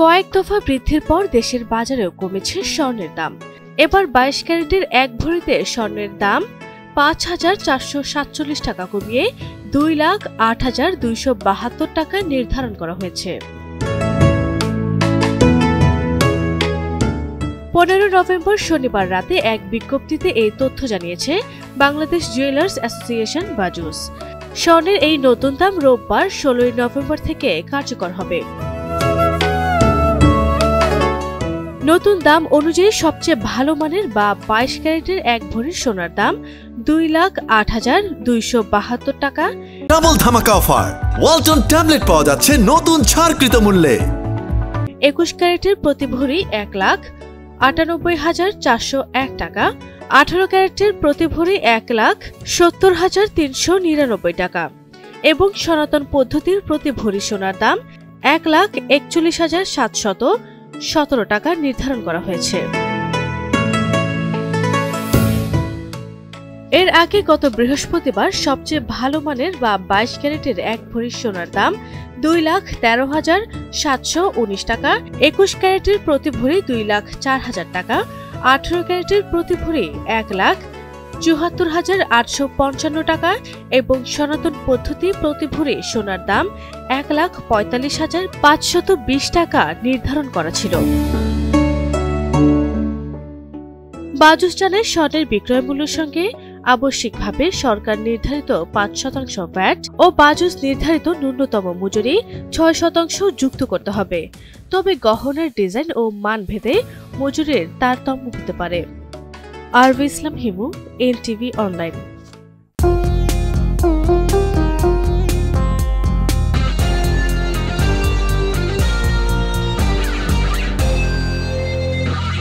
কয়েক দফা বৃদ্ধির পর দেশের বাজারেও কমেছে স্বর্ণের দাম। এবার 22 ক্যারেটের 1 ভরিতে স্বর্ণের দাম ৫,৪৪৭ টাকা কমিয়ে ২,০৮,২৭২ টাকায় নির্ধারণ করা হয়েছে। 15 নভেম্বর শনিবার রাতে এক বিজ্ঞপ্তিতে এই তথ্য জানিয়েছে বাংলাদেশ জুয়েলার্স অ্যাসোসিয়েশন বাজুস। স্বর্ণের এই নতুন দাম রোববার 16 নভেম্বর থেকে কার্যকর হবে। নতুন দাম অনুযায়ী সবচেয়ে ভালো মানের বা 22 ক্যারেটের 1 ভরির সোনার দাম ২,০৮,২৭২ টাকা। ডাবল ধামাকা অফার, ওয়ালটন ট্যাবলেট পাওয়া যাচ্ছে নতুন ছাড়কৃত মূল্যে। 21 ক্যারেটের প্রতি ভরি ১,৯৮,৪০১ টাকা। 18 ক্যারেটের প্রতি ভরি ১,৭০,৩৯৯ টাকা এবং সনাতন পদ্ধতির প্রতি ভরি সোনার দাম ১,৪১,৭১৭ টাকা নির্ধারণ করা হয়েছে। এর আগে গত বৃহস্পতিবার সবচেয়ে ভালো মানের বা 22 ক্যারেটের 1 ভরি সোনার দাম 2,13,719 টাকা। 21 ক্যারেটের প্রতি ভরি 2,04,000 টাকা। 18 ক্যারেটের প্রতি ভরি 1,74,855 টাকা এবং সনাতন পদ্ধতি প্রতি ভরি সোনার দাম 1,45,520 টাকা নির্ধারণ করা ছিল। বাজুস জানায় স্বর্ণের বিক্রয় মূল্যের সঙ্গে আবশ্যিকভাবে সরকার নির্ধারিত ৫% ভ্যাট ও বাজুস নির্ধারিত ন্যূনতম মজুরি ৬% যুক্ত করতে হবে। তবে গহনার ডিজাইন ও মান ভেদে মজুরির তারতম্য হতে পারে। আরভি ইসলাম হিমু, এনটিভি অনলাইন।